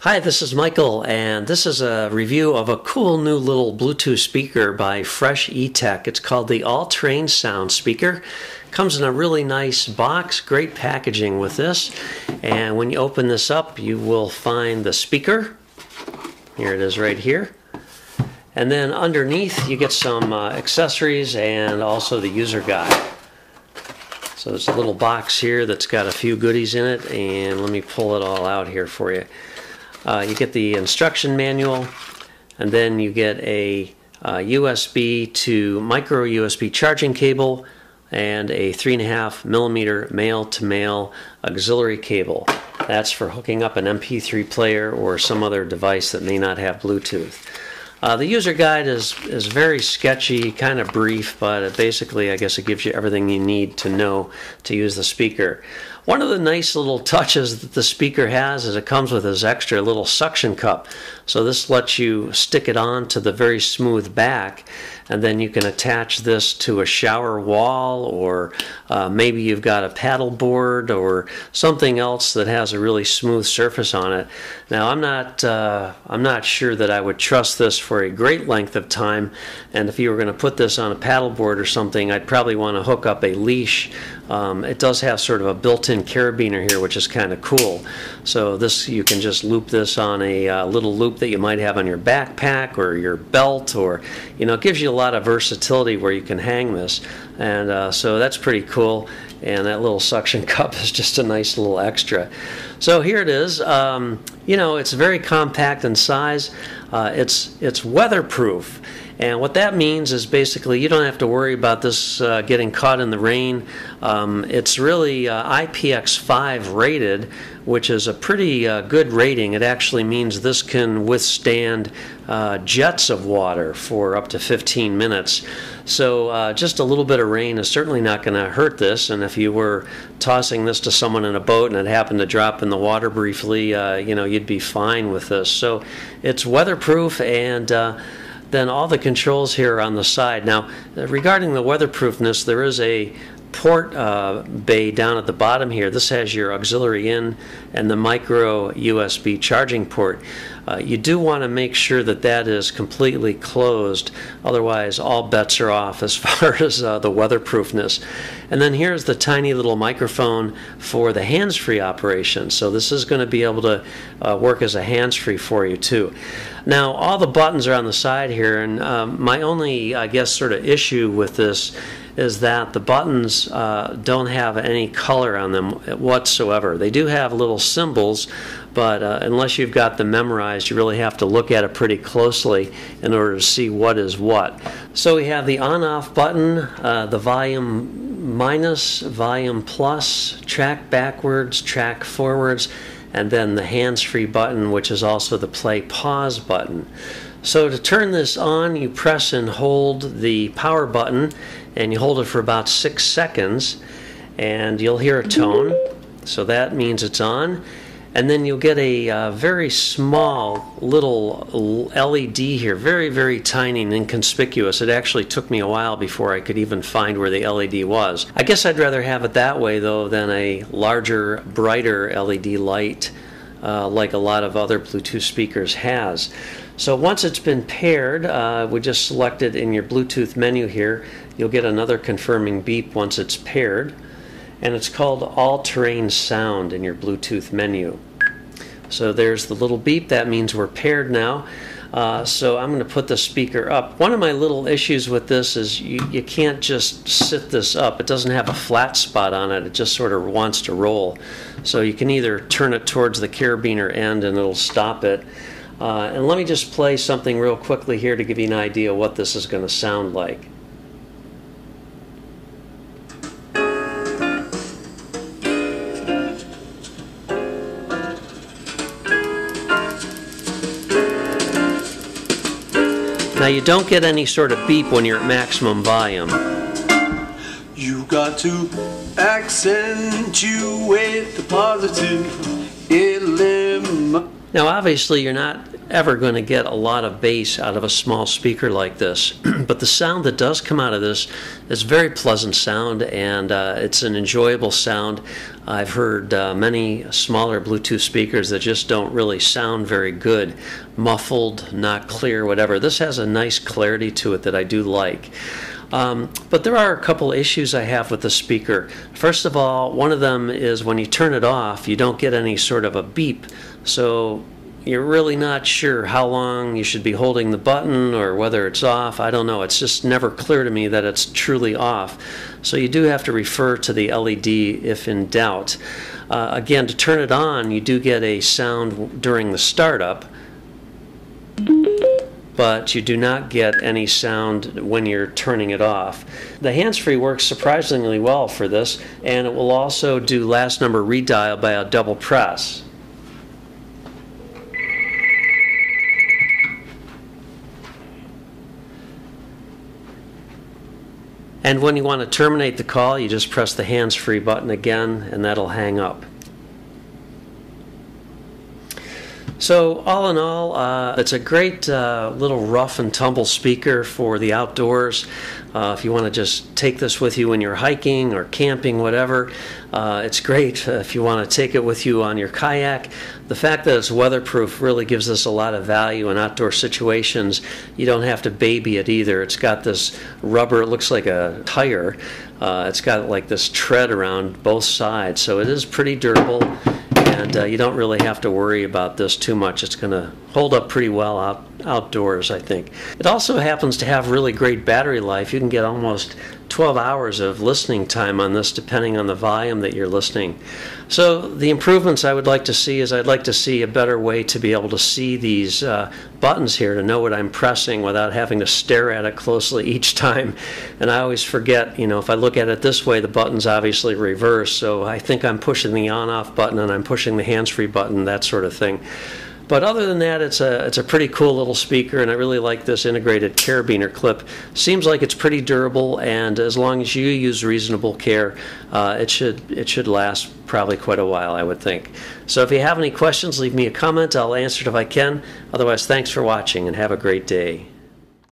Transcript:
Hi, this is Michael, and this is a review of a cool new little Bluetooth speaker by FRESHeTECH. It's called the All-Terrain Sound speaker. Comes in a really nice box, great packaging with this. And when you open this up, you will find the speaker. Here it is right here. And then underneath, you get some accessories and also the user guide. So there's a little box here that's got a few goodies in it, and let me pull it all out here for you. You get the instruction manual, and then you get a USB to micro USB charging cable and a 3.5mm male-to-male auxiliary cable. That's for hooking up an MP3 player or some other device that may not have Bluetooth. The user guide is very sketchy, kind of brief, but basically I guess it gives you everything you need to know to use the speaker. One of the nice little touches that the speaker has is it comes with this extra little suction cup. So this lets you stick it on to the very smooth back, and then you can attach this to a shower wall, or maybe you've got a paddle board or something else that has a really smooth surface on it. Now I'm not sure that I would trust this for a great length of time, and if you were going to put this on a paddle board or something, I'd probably want to hook up a leash. It does have sort of a built-in carabiner here, which is kind of cool. So this, you can just loop this on a little loop that you might have on your backpack or your belt, or it gives you a lot of versatility where you can hang this, and so that's pretty cool. And that little suction cup is just a nice little extra. So here it is. It's very compact in size. It's weatherproof. And what that means is basically you don't have to worry about this getting caught in the rain. It's really IPX5 rated, which is a pretty good rating. It actually means this can withstand jets of water for up to 15 minutes. So just a little bit of rain is certainly not going to hurt this. And if you were tossing this to someone in a boat and it happened to drop in the water briefly, you'd be fine with this. So it's weatherproof, and then all the controls here are on the side. Now, regarding the weatherproofness, there is a port bay down at the bottom here. This has your auxiliary in and the micro USB charging port. You do want to make sure that that is completely closed, otherwise all bets are off as far as the weatherproofness. And then here's the tiny little microphone for the hands-free operation. So this is going to be able to work as a hands-free for you too. Now all the buttons are on the side here, and my only, I guess, sort of issue with this is that the buttons don't have any color on them whatsoever. They do have little symbols, but unless you've got them memorized, you really have to look at it pretty closely in order to see what is what. So we have the on-off button, the volume minus, volume plus, track backwards, track forwards, and then the hands-free button, which is also the play-pause button. So to turn this on, you press and hold the power button, and you hold it for about 6 seconds, and you'll hear a tone. So that means it's on. And then you'll get a very small little LED here, very, very tiny and inconspicuous. It actually took me a while before I could even find where the LED was. I guess I'd rather have it that way, though, than a larger, brighter LED light like a lot of other Bluetooth speakers has. So once it's been paired, we just select it in your Bluetooth menu here. You'll get another confirming beep once it's paired, and it's called All-Terrain Sound in your Bluetooth menu. So there's the little beep. That means we're paired now. So I'm going to put the speaker up. One of my little issues with this is you can't just sit this up. It doesn't have a flat spot on it. It just sort of wants to roll. So you can either turn it towards the carabiner end and it'll stop it. And let me just play something real quickly here to give you an idea what this is going to sound like. Now you don't get any sort of beep when you're at maximum volume. You got to accentuate the positive. Now obviously you're not ever going to get a lot of bass out of a small speaker like this. But the sound that does come out of this is very pleasant sound, and it's an enjoyable sound. I've heard many smaller Bluetooth speakers that just don't really sound very good, muffled, not clear, whatever. This has a nice clarity to it that I do like. But there are a couple issues I have with the speaker. First of all, one of them is when you turn it off, you don't get any sort of a beep. So you're really not sure how long you should be holding the button or whether it's off. I don't know. It's just never clear to me that it's truly off. So you do have to refer to the LED if in doubt. Again, to turn it on, you do get a sound during the startup, but you do not get any sound when you're turning it off. The hands-free works surprisingly well for this, and it will also do last number redial by a double press. And when you want to terminate the call, you just press the hands-free button again, and that'll hang up. So all in all, it's a great little rough and tumble speaker for the outdoors. If you want to just take this with you when you're hiking or camping, whatever, it's great if you want to take it with you on your kayak. The fact that it's weatherproof really gives us a lot of value in outdoor situations. You don't have to baby it either. It's got this rubber, it looks like a tire. It's got like this tread around both sides, so it is pretty durable. And you don't really have to worry about this too much. It's going to hold up pretty well outdoors, I think. It also happens to have really great battery life. You can get almost 12 hours of listening time on this, depending on the volume that you're listening. So the improvements I would like to see is I'd like to see a better way to be able to see these buttons here to know what I'm pressing without having to stare at it closely each time. And I always forget, if I look at it this way, the button's obviously reversed, so I think I'm pushing the on-off button and I'm pushing the hands-free button, that sort of thing. But other than that, it's a pretty cool little speaker, and I really like this integrated carabiner clip. Seems like it's pretty durable, and as long as you use reasonable care, it should last probably quite a while, I would think. So if you have any questions, leave me a comment. I'll answer it if I can. Otherwise, thanks for watching, and have a great day.